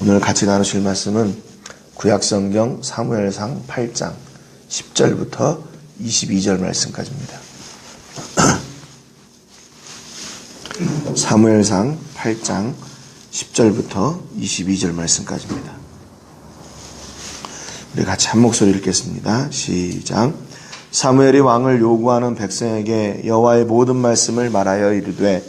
오늘 같이 나누실 말씀은 구약성경 사무엘상 8장 10절부터 22절 말씀까지입니다. 사무엘상 8장 10절부터 22절 말씀까지입니다. 우리 같이 한 목소리 읽겠습니다. 시작. 사무엘이 왕을 요구하는 백성에게 여호와의 모든 말씀을 말하여 이르되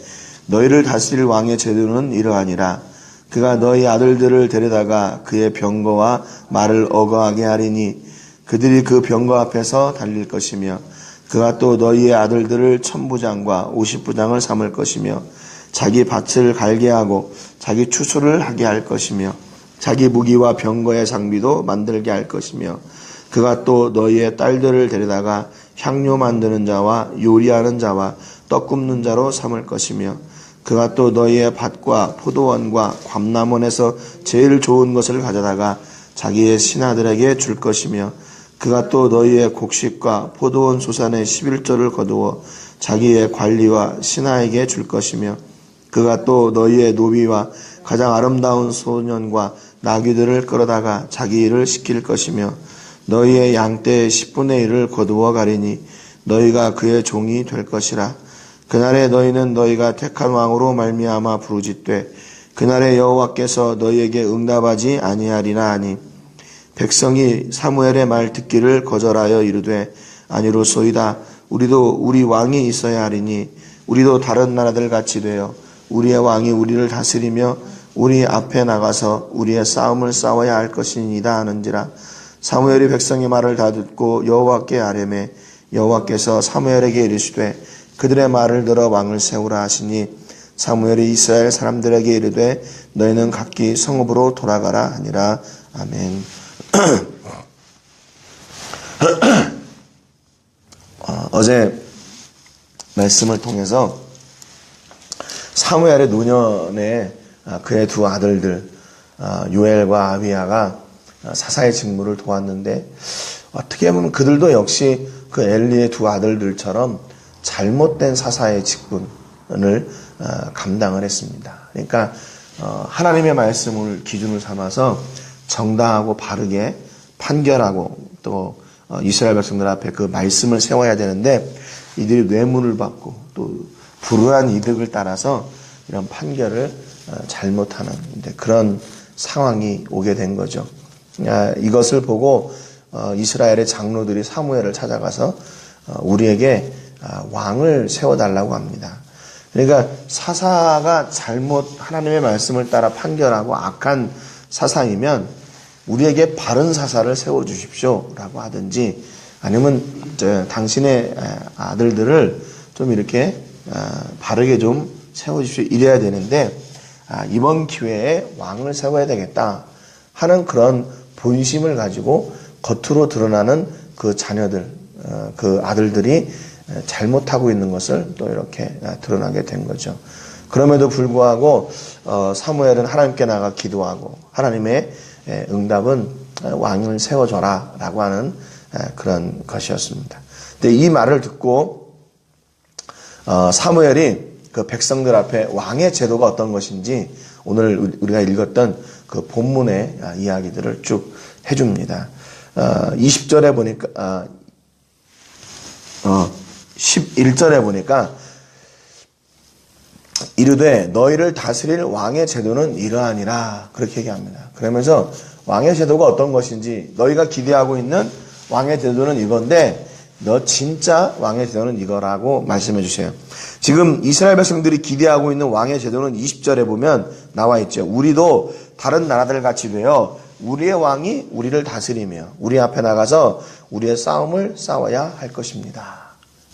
너희를 다스릴 왕의 제도는 이러하니라. 그가 너희 아들들을 데려다가 그의 병거와 말을 어거하게 하리니 그들이 그 병거 앞에서 달릴 것이며 그가 또 너희의 아들들을 천부장과 50부장을 삼을 것이며 자기 밭을 갈게 하고 자기 추수를 하게 할 것이며 자기 무기와 병거의 장비도 만들게 할 것이며 그가 또 너희의 딸들을 데려다가 향료 만드는 자와 요리하는 자와 떡 굽는 자로 삼을 것이며 그가 또 너희의 밭과 포도원과 감람원에서 제일 좋은 것을 가져다가 자기의 신하들에게 줄 것이며 그가 또 너희의 곡식과 포도원 소산의 11조를 거두어 자기의 관리와 신하에게 줄 것이며 그가 또 너희의 노비와 가장 아름다운 소년과 나귀들을 끌어다가 자기 일을 시킬 것이며 너희의 양떼의 10분의 1을 거두어 가리니 너희가 그의 종이 될 것이라. 그날에 너희는 너희가 택한 왕으로 말미암아 부르짖되 그날에 여호와께서 너희에게 응답하지 아니하리라 하니 백성이 사무엘의 말 듣기를 거절하여 이르되 아니로소이다. 우리도 우리 왕이 있어야 하리니 우리도 다른 나라들 같이 되어 우리의 왕이 우리를 다스리며 우리 앞에 나가서 우리의 싸움을 싸워야 할 것이니이다 하는지라. 사무엘이 백성의 말을 다 듣고 여호와께 아뢰매 여호와께서 사무엘에게 이르시되 그들의 말을 들어 왕을 세우라 하시니 사무엘이 이스라엘 사람들에게 이르되 너희는 각기 성읍으로 돌아가라 하니라. 아멘. 어제 말씀을 통해서 사무엘의 노년에 그의 두 아들들 요엘과 아비야가 사사의 직무를 도왔는데 어떻게 보면 그들도 역시 그 엘리의 두 아들들처럼 잘못된 사사의 직분을 감당을 했습니다. 그러니까 하나님의 말씀을 기준을 삼아서 정당하고 바르게 판결하고 또 이스라엘 백성들 앞에 그 말씀을 세워야 되는데 이들이 뇌물을 받고 또 불우한 이득을 따라서 이런 판결을 잘못하는 그런 상황이 오게 된 거죠. 이것을 보고 이스라엘의 장로들이 사무엘을 찾아가서 우리에게 왕을 세워달라고 합니다. 그러니까 사사가 잘못 하나님의 말씀을 따라 판결하고 악한 사사이면 우리에게 바른 사사를 세워주십시오 라고 하든지 아니면 당신의 아들들을 좀 이렇게 바르게 좀 세워주십시오 이래야 되는데 이번 기회에 왕을 세워야 되겠다 하는 그런 본심을 가지고 겉으로 드러나는 그 자녀들 그 아들들이 잘못하고 있는 것을 또 이렇게 드러나게 된 거죠. 그럼에도 불구하고 사무엘은 하나님께 나가 기도하고 하나님의 응답은 왕을 세워줘라 라고 하는 그런 것이었습니다. 근데 이 말을 듣고 사무엘이 그 백성들 앞에 왕의 제도가 어떤 것인지 오늘 우리가 읽었던 그 본문의 이야기들을 쭉 해줍니다. 20절에 보니까 11절에 보니까 이르되 너희를 다스릴 왕의 제도는 이러하니라 그렇게 얘기합니다. 그러면서 왕의 제도가 어떤 것인지 너희가 기대하고 있는 왕의 제도는 이건데 너 진짜 왕의 제도는 이거라고 말씀해 주세요. 지금 이스라엘 백성들이 기대하고 있는 왕의 제도는 20절에 보면 나와 있죠. 우리도 다른 나라들 같이 되어 우리의 왕이 우리를 다스리며 우리 앞에 나가서 우리의 싸움을 싸워야 할 것입니다.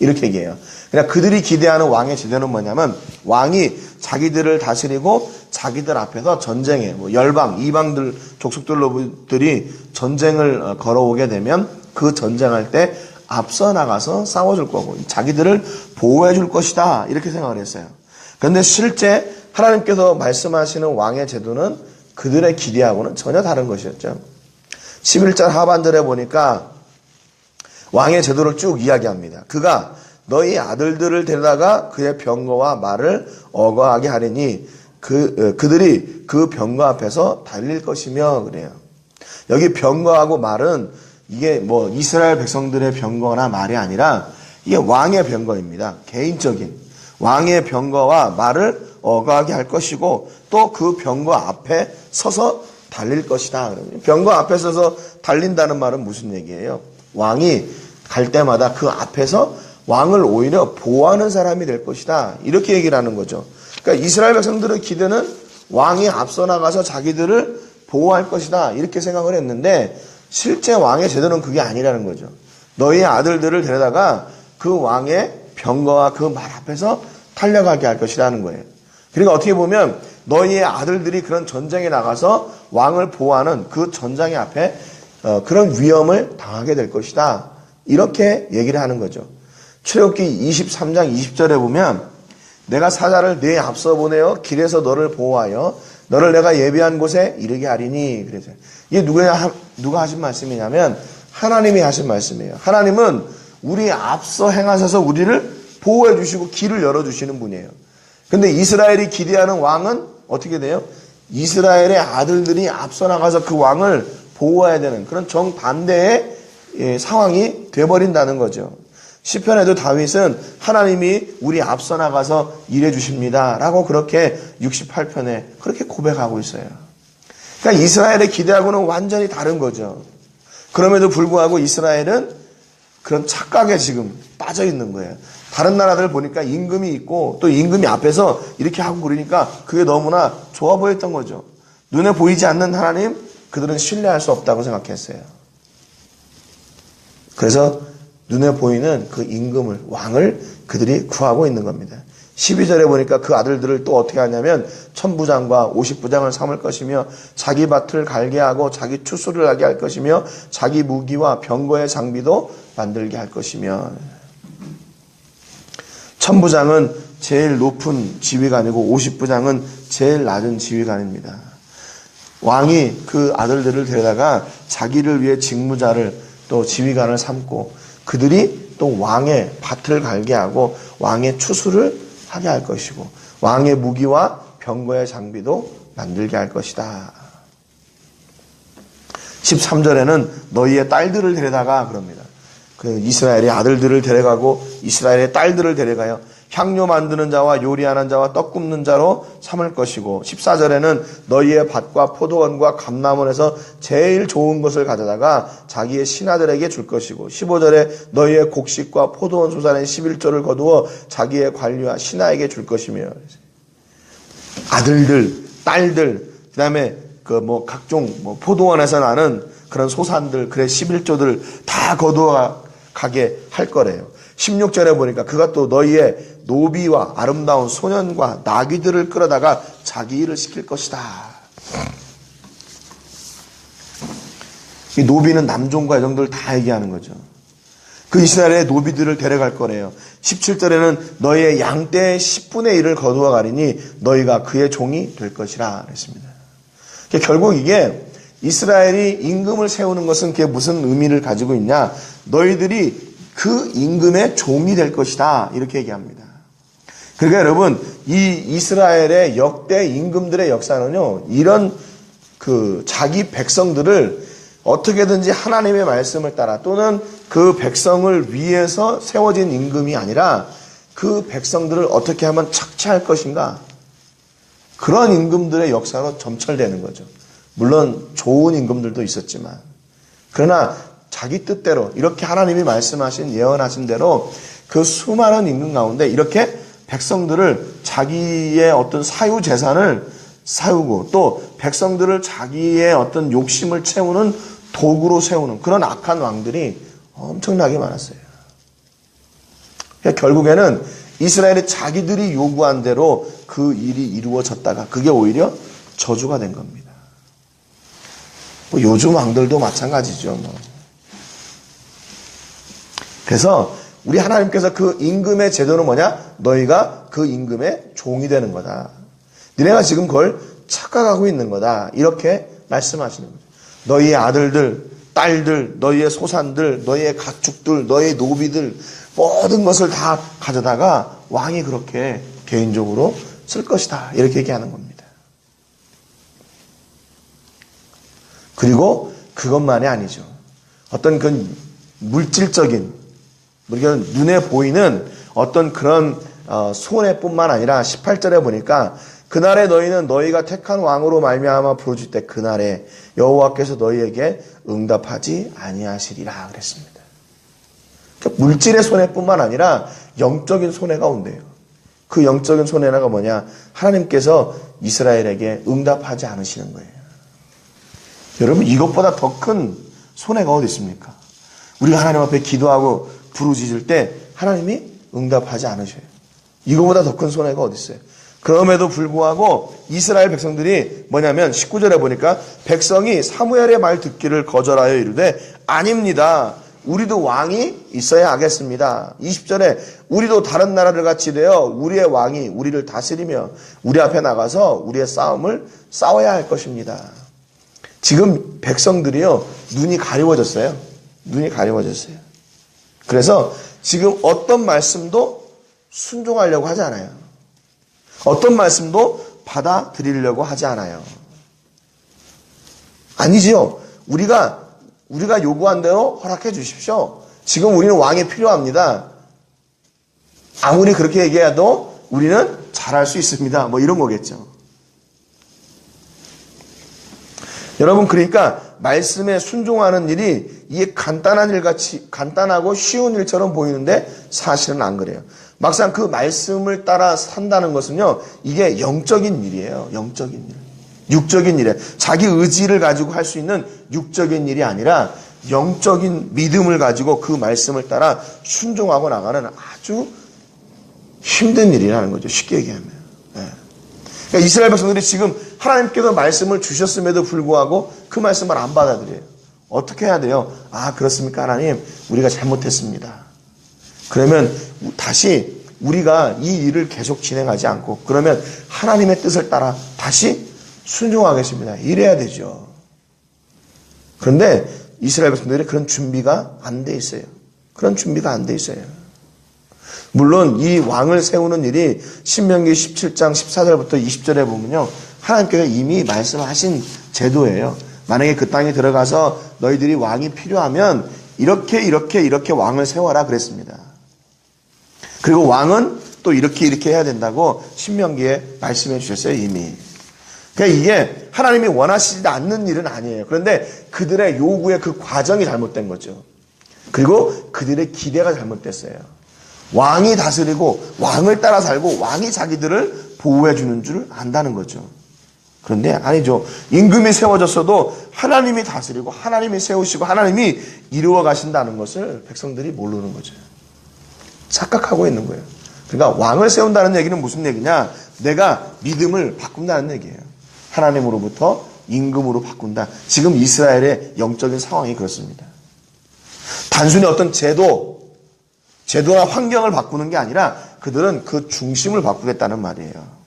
이렇게 얘기해요. 그러니까 그들이 기대하는 왕의 제도는 뭐냐면 왕이 자기들을 다스리고 자기들 앞에서 전쟁에 열방, 이방들, 족속들로들이 전쟁을 걸어오게 되면 그 전쟁할 때 앞서 나가서 싸워줄 거고 자기들을 보호해 줄 것이다 이렇게 생각을 했어요. 그런데 실제 하나님께서 말씀하시는 왕의 제도는 그들의 기대하고는 전혀 다른 것이었죠. 11절 하반절에 보니까 왕의 제도를 쭉 이야기합니다. 그가 너희 아들들을 데려다가 그의 병거와 말을 어거하게 하리니 그들이 그 병거 앞에서 달릴 것이며 그래요. 여기 병거하고 말은 이게 뭐 이스라엘 백성들의 병거나 말이 아니라 이게 왕의 병거입니다. 개인적인 왕의 병거와 말을 어거하게 할 것이고 또 그 병거 앞에 서서 달릴 것이다. 병거 앞에 서서 달린다는 말은 무슨 얘기예요? 왕이 갈 때마다 그 앞에서 왕을 오히려 보호하는 사람이 될 것이다. 이렇게 얘기를 하는 거죠. 그러니까 이스라엘 백성들의 기대는 왕이 앞서 나가서 자기들을 보호할 것이다. 이렇게 생각을 했는데 실제 왕의 제도는 그게 아니라는 거죠. 너희의 아들들을 데려다가 그 왕의 병거와 그 말 앞에서 달려가게 할 것이라는 거예요. 그러니까 어떻게 보면 너희의 아들들이 그런 전쟁에 나가서 왕을 보호하는 그 전장의 앞에 그런 위험을 당하게 될 것이다. 이렇게 얘기를 하는 거죠. 출애굽기 23장 20절에 보면 내가 사자를 네 앞서 보내어 길에서 너를 보호하여 너를 내가 예비한 곳에 이르게 하리니. 그래서 이게 누가 하신 말씀이냐면 하나님이 하신 말씀이에요. 하나님은 우리 앞서 행하셔서 우리를 보호해 주시고 길을 열어주시는 분이에요. 근데 이스라엘이 기대하는 왕은 어떻게 돼요? 이스라엘의 아들들이 앞서 나가서 그 왕을 보호해야 되는 그런 정반대의 상황이 돼버린다는 거죠. 시편에도 다윗은 하나님이 우리 앞서 나가서 일해 주십니다 라고 그렇게 68편에 그렇게 고백하고 있어요. 그러니까 이스라엘의 기대하고는 완전히 다른 거죠. 그럼에도 불구하고 이스라엘은 그런 착각에 지금 빠져 있는 거예요. 다른 나라들 보니까 임금이 있고 또 임금이 앞에서 이렇게 하고 그러니까 그게 너무나 좋아 보였던 거죠. 눈에 보이지 않는 하나님, 그들은 신뢰할 수 없다고 생각했어요. 그래서 눈에 보이는 그 임금을, 왕을 그들이 구하고 있는 겁니다. 12절에 보니까 그 아들들을 또 어떻게 하냐면 1000부장과 50부장을 삼을 것이며 자기 밭을 갈게 하고 자기 추수를 하게 할 것이며 자기 무기와 병거의 장비도 만들게 할 것이며. 1000부장은 제일 높은 지휘관이고 50부장은 제일 낮은 지휘관입니다. 왕이 그 아들들을 데려다가 자기를 위해 직무자를 또 지휘관을 삼고 그들이 또 왕의 밭을 갈게 하고 왕의 추수를 하게 할 것이고 왕의 무기와 병거의 장비도 만들게 할 것이다. 13절에는 너희의 딸들을 데려다가 그럽니다. 그 이스라엘의 아들들을 데려가고 이스라엘의 딸들을 데려가요. 향료 만드는 자와 요리하는 자와 떡 굽는 자로 삼을 것이고 14절에는 너희의 밭과 포도원과 감람원에서 제일 좋은 것을 가져다가 자기의 신하들에게 줄 것이고 15절에 너희의 곡식과 포도원 소산의 11조를 거두어 자기의 관리와 신하에게 줄 것이며 아들들, 딸들, 그다음에 그 각종 포도원에서 나는 그런 소산들, 그래 11조들 다 거두어 가게 할 거래요. 16절에 보니까 그가 또 너희의 노비와 아름다운 소년과 나귀들을 끌어다가 자기 일을 시킬 것이다. 이 노비는 남종과 여종들 다 얘기하는 거죠. 그 이스라엘의 노비들을 데려갈 거래요. 17절에는 너희의 양떼의 10분의 1을 거두어 가리니 너희가 그의 종이 될 것이라 그랬습니다. 결국 이게 이스라엘이 임금을 세우는 것은 그게 무슨 의미를 가지고 있냐? 너희들이 그 임금의 종이 될 것이다. 이렇게 얘기합니다. 그러니까 여러분, 이 이스라엘의 역대 임금들의 역사는요, 이런 그 자기 백성들을 어떻게든지 하나님의 말씀을 따라 또는 그 백성을 위해서 세워진 임금이 아니라 그 백성들을 어떻게 하면 착취할 것인가? 그런 임금들의 역사로 점철되는 거죠. 물론 좋은 임금들도 있었지만 그러나 자기 뜻대로 이렇게 하나님이 말씀하신 예언하신 대로 그 수많은 임금 가운데 이렇게 백성들을 자기의 어떤 사유 재산을 사유고 또 백성들을 자기의 어떤 욕심을 채우는 도구로 세우는 그런 악한 왕들이 엄청나게 많았어요. 그러니까 결국에는 이스라엘이 자기들이 요구한 대로 그 일이 이루어졌다가 그게 오히려 저주가 된 겁니다. 요즘 왕들도 마찬가지죠. 그래서 우리 하나님께서 그 임금의 제도는 뭐냐? 너희가 그 임금의 종이 되는 거다. 너네가 지금 그걸 착각하고 있는 거다. 이렇게 말씀하시는 거죠. 너희의 아들들, 딸들, 너희의 소산들, 너희의 가축들, 너희의 노비들 모든 것을 다 가져다가 왕이 그렇게 개인적으로 쓸 것이다. 이렇게 얘기하는 겁니다. 그리고 그것만이 아니죠. 어떤 그 물질적인, 우리가 눈에 보이는 어떤 그런 손해뿐만 아니라 18절에 보니까 그날에 너희는 너희가 택한 왕으로 말미암아 부르짖을 때 그날에 여호와께서 너희에게 응답하지 아니하시리라 그랬습니다. 그러니까 물질의 손해뿐만 아니라 영적인 손해가 온대요. 그 영적인 손해가 뭐냐? 하나님께서 이스라엘에게 응답하지 않으시는 거예요. 여러분, 이것보다 더 큰 손해가 어디 있습니까? 우리가 하나님 앞에 기도하고 부르짖을 때 하나님이 응답하지 않으셔요. 이거보다 더 큰 손해가 어디 있어요? 그럼에도 불구하고 이스라엘 백성들이 뭐냐면 19절에 보니까 백성이 사무엘의 말 듣기를 거절하여 이르되 아닙니다. 우리도 왕이 있어야 하겠습니다. 20절에 우리도 다른 나라를 같이 되어 우리의 왕이 우리를 다스리며 우리 앞에 나가서 우리의 싸움을 싸워야 할 것입니다. 지금 백성들이요, 눈이 가리워졌어요. 눈이 가리워졌어요. 그래서 지금 어떤 말씀도 순종하려고 하지 않아요. 어떤 말씀도 받아들이려고 하지 않아요. 아니지요. 우리가 요구한 대로 허락해 주십시오. 지금 우리는 왕이 필요합니다. 아무리 그렇게 얘기해도 우리는 잘할 수 있습니다. 뭐 이런 거겠죠. 여러분, 그러니까 말씀에 순종하는 일이 이게 간단한 일같이 간단하고 쉬운 일처럼 보이는데 사실은 안 그래요. 막상 그 말씀을 따라 산다는 것은요, 이게 영적인 일이에요. 영적인 일. 육적인 일에 자기 의지를 가지고 할 수 있는 육적인 일이 아니라 영적인 믿음을 가지고 그 말씀을 따라 순종하고 나가는 아주 힘든 일이라는 거죠. 쉽게 얘기하면. 그러니까 이스라엘 백성들이 지금 하나님께서 말씀을 주셨음에도 불구하고 그 말씀을 안 받아들여요. 어떻게 해야 돼요? 아, 그렇습니까, 하나님? 우리가 잘못했습니다. 그러면 다시 우리가 이 일을 계속 진행하지 않고 그러면 하나님의 뜻을 따라 다시 순종하겠습니다. 이래야 되죠. 그런데 이스라엘 백성들이 그런 준비가 안 돼 있어요. 그런 준비가 안 돼 있어요. 물론 이 왕을 세우는 일이 신명기 17장 14절부터 20절에 보면요, 하나님께서 이미 말씀하신 제도예요. 만약에 그 땅에 들어가서 너희들이 왕이 필요하면 이렇게 왕을 세워라 그랬습니다. 그리고 왕은 또 이렇게 해야 된다고 신명기에 말씀해 주셨어요, 이미. 그러니까 이게 하나님이 원하시지 않는 일은 아니에요. 그런데 그들의 요구의 그 과정이 잘못된 거죠. 그리고 그들의 기대가 잘못됐어요. 왕이 다스리고 왕을 따라 살고 왕이 자기들을 보호해 주는 줄 안다는 거죠. 그런데 아니죠. 임금이 세워졌어도 하나님이 다스리고 하나님이 세우시고 하나님이 이루어 가신다는 것을 백성들이 모르는 거죠. 착각하고 있는 거예요. 그러니까 왕을 세운다는 얘기는 무슨 얘기냐? 내가 믿음을 바꾼다는 얘기예요. 하나님으로부터 임금으로 바꾼다. 지금 이스라엘의 영적인 상황이 그렇습니다. 단순히 어떤 제도나 환경을 바꾸는 게 아니라 그들은 그 중심을 바꾸겠다는 말이에요.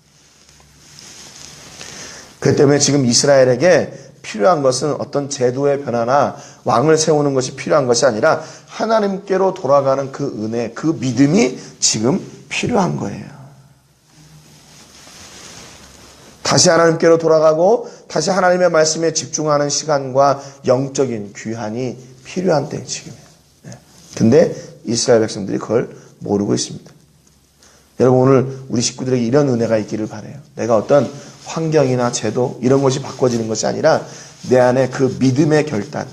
그렇기 때문에 지금 이스라엘에게 필요한 것은 어떤 제도의 변화나 왕을 세우는 것이 필요한 것이 아니라 하나님께로 돌아가는 그 은혜, 그 믿음이 지금 필요한 거예요. 다시 하나님께로 돌아가고 다시 하나님의 말씀에 집중하는 시간과 영적인 귀환이 필요한 때 지금이에요. 근데 이스라엘 백성들이 그걸 모르고 있습니다. 여러분, 오늘 우리 식구들에게 이런 은혜가 있기를 바라요. 내가 어떤 환경이나 제도 이런 것이 바꿔지는 것이 아니라 내 안에 그 믿음의 결단,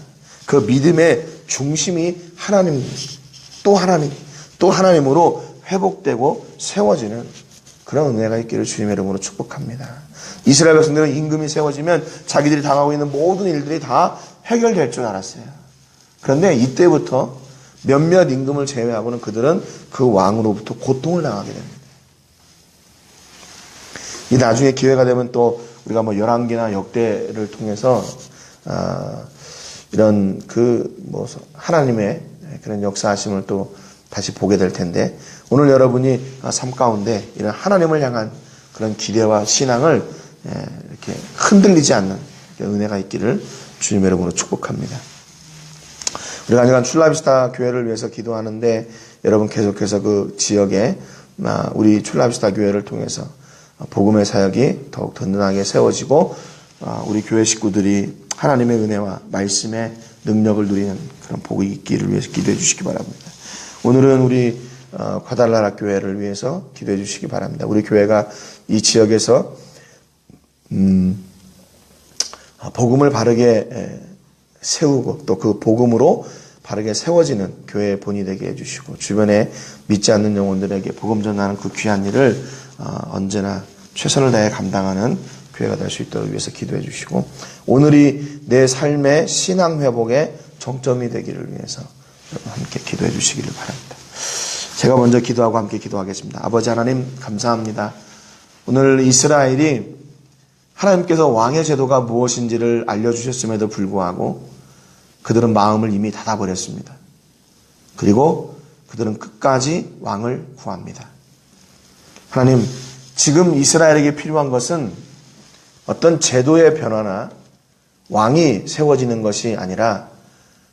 그 믿음의 중심이 하나님, 또 하나님으로 회복되고 세워지는 그런 은혜가 있기를 주님의 이름으로 축복합니다. 이스라엘 백성들은 임금이 세워지면 자기들이 당하고 있는 모든 일들이 다 해결될 줄 알았어요. 그런데 이때부터 몇몇 임금을 제외하고는 그들은 그 왕으로부터 고통을 당하게 됩니다. 이 나중에 기회가 되면 또 우리가 열왕기나 역대를 통해서 이런 하나님의 그런 역사하심을 또 다시 보게 될 텐데, 오늘 여러분이 삶 가운데 이런 하나님을 향한 그런 기대와 신앙을 이렇게 흔들리지 않는 은혜가 있기를 주님의 이름으로 축복합니다. 우리가 한주간 출라비스타 교회를 위해서 기도하는데, 여러분 계속해서 그 지역에 우리 출라비스타 교회를 통해서 복음의 사역이 더욱 든든하게 세워지고 우리 교회 식구들이 하나님의 은혜와 말씀의 능력을 누리는 그런 복이 있기를 위해서 기도해 주시기 바랍니다. 오늘은 우리 과달라라 교회를 위해서 기도해 주시기 바랍니다. 우리 교회가 이 지역에서 복음을 바르게 세우고 또 그 복음으로 바르게 세워지는 교회의 본이 되게 해주시고 주변에 믿지 않는 영혼들에게 복음 전하는 그 귀한 일을 언제나 최선을 다해 감당하는 교회가 될 수 있도록 위해서 기도해 주시고 오늘이 내 삶의 신앙 회복의 정점이 되기를 위해서 여러분 함께 기도해 주시기를 바랍니다. 제가 먼저 기도하고 함께 기도하겠습니다. 아버지 하나님 감사합니다. 오늘 이스라엘이 하나님께서 왕의 제도가 무엇인지를 알려주셨음에도 불구하고 그들은 마음을 이미 닫아버렸습니다. 그리고 그들은 끝까지 왕을 구합니다. 하나님, 지금 이스라엘에게 필요한 것은 어떤 제도의 변화나 왕이 세워지는 것이 아니라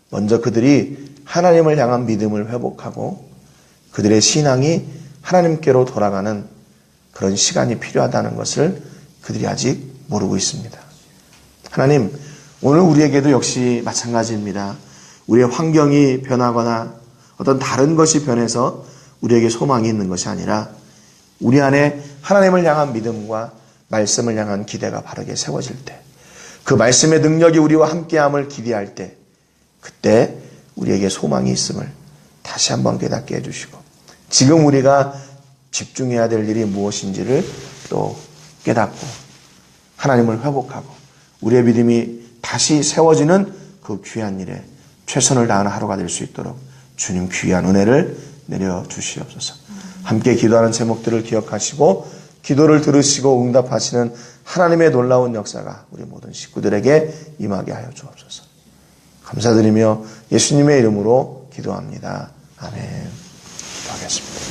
먼저 그들이 하나님을 향한 믿음을 회복하고 그들의 신앙이 하나님께로 돌아가는 그런 시간이 필요하다는 것을 그들이 아직 모르고 있습니다. 하나님, 오늘 우리에게도 역시 마찬가지입니다. 우리의 환경이 변하거나 어떤 다른 것이 변해서 우리에게 소망이 있는 것이 아니라 우리 안에 하나님을 향한 믿음과 말씀을 향한 기대가 바르게 세워질 때, 그 말씀의 능력이 우리와 함께함을 기대할 때, 그때 우리에게 소망이 있음을 다시 한번 깨닫게 해주시고 지금 우리가 집중해야 될 일이 무엇인지를 또 깨닫고 하나님을 회복하고 우리의 믿음이 다시 세워지는 그 귀한 일에 최선을 다하는 하루가 될 수 있도록 주님 귀한 은혜를 내려주시옵소서. 함께 기도하는 제목들을 기억하시고 기도를 들으시고 응답하시는 하나님의 놀라운 역사가 우리 모든 식구들에게 임하게 하여 주옵소서. 감사드리며 예수님의 이름으로 기도합니다. 아멘. 기도하겠습니다.